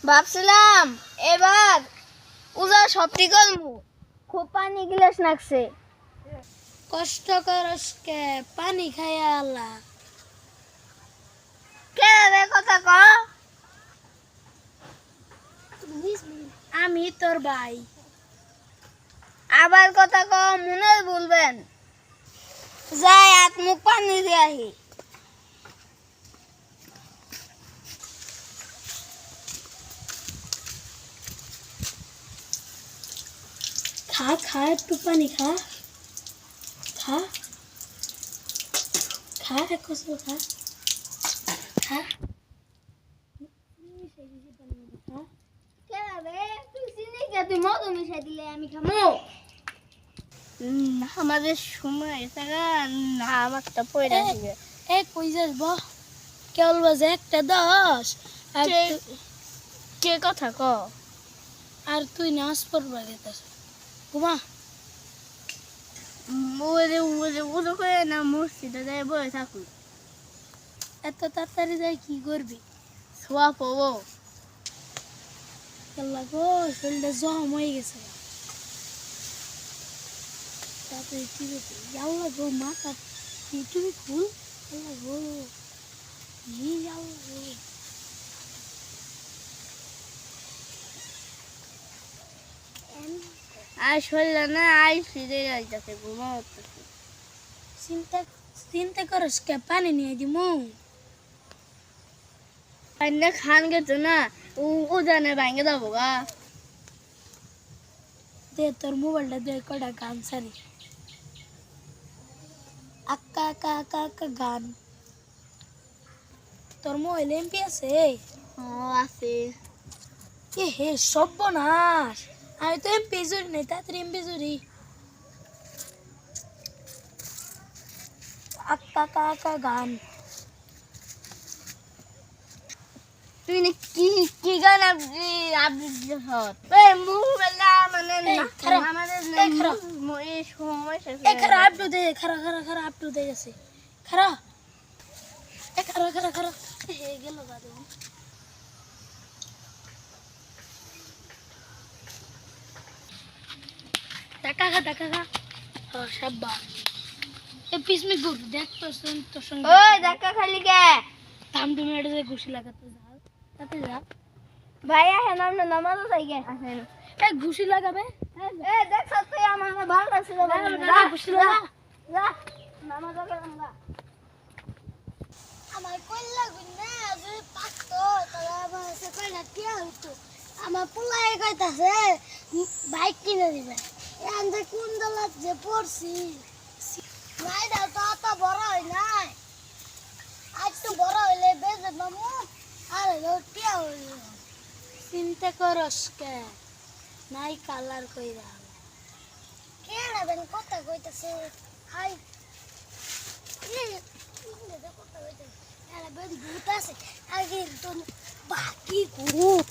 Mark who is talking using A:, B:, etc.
A: ভাবছিলাম এবার উজা সবটি করবো, খুব পানি গিলাস নাকছে।
B: কষ্ট করস কে পানি খাইয়া আল্লাহ
A: কে রে কথা ক?
B: আমি তোর ভাই।
A: আবার কথা ক, মনে বলবেন। যাই হাত মুখ পানি দিয়ে আহি।
B: খা খা একটু পানি খা খা খা এক কসল খা খা
A: কে রে তুই চিনি কে? তুই মধু মিশাই দিলে আমি খামো। আমাদের সময় থাকা না আমারটা পয়রা দিবে।
B: এ কই যাস ব কেবল বাজে 1:10 আর
A: কে কথা ক?
B: আর তুই নাচ পড়বা গেতাস ঘুমা।
A: ওরে ওরে ওরে করে না মসজিদে যায় বসে থাকুক।
B: এত তাড়াতাড়ি যাই কি করবি?
A: সোয়া পড়বো।
B: আল্লাহ গো শরীরটা জম হয়ে গেছে। তাড়াতাড়ি কি করবি? আল্লাহ গো মাথা তুমি খুল। আল্লাহ গো আল্লাহ গো
A: আর শরীর না আই ফিরে যাইতেছে, ঘুমাতেছে।
B: চিন্তা চিন্তা করস কে পানি নিয়ে দিমু।
A: পান্না খান গেছে না, ও জানে ভাঙে যাবো গা।
B: দে তোর মোবাইলটা দে কটা গান সারি আক্কা আক্কা আক্কা আক্কা গান। তোর মোবাইল এমপি আছে?
A: ও আছে।
B: এ হে সর্বনাশ, আমি তো এমপি জুড়ি নাই, তাড়াতাড়ি এমপি জুড়ি। আক্কা আক্কা আক্কা গান।
A: তুই না কি কি গান আবৃত্তি হত? এই মোবাইলটা মানে না আমাদের এই সময় শেষ
B: এ খারা আপটু দে, খারা খারা খারা আপটু দে গেছে খারা। এ খারা খারা খারা হে গেল গাদে। টাকা খা টাকা খা। হ্যাঁ সাব্বা এ পিসমি গুড দেখ তোর সঙ্গে।
A: ওই ধাক্কা খালি কে?
B: থাম তুমি এটা যে ঘুষি লাগাতে যাও তাতে যা।
A: ভাই আসেন, আমরা নামাজ যাই গে। আসেন।
B: এ ঘুষি লাগাবে।
A: এ দেখ তুই আমার ভালো লাগছিল।
B: ঘুষি লাগা।
A: যা নামাজ আমরা।
B: আমার কই লাগুন না যদি পাকতো তাহলে আমার সে কইলা কি হইতো। আমার পোলাই কইতাছে বাইক কিনে দিবে। এখান কোন দলাত যে পড়ছি নাইডা তো অত বড় হয় নাই। আজ তো বড় হইলে বেজে মামু আর কি হইল। চিন্তা করস কে নাই কালার কইরা কে রাবেন কথা কইতাছে। হাই ভূত আছে আগে তো বাকি ভূত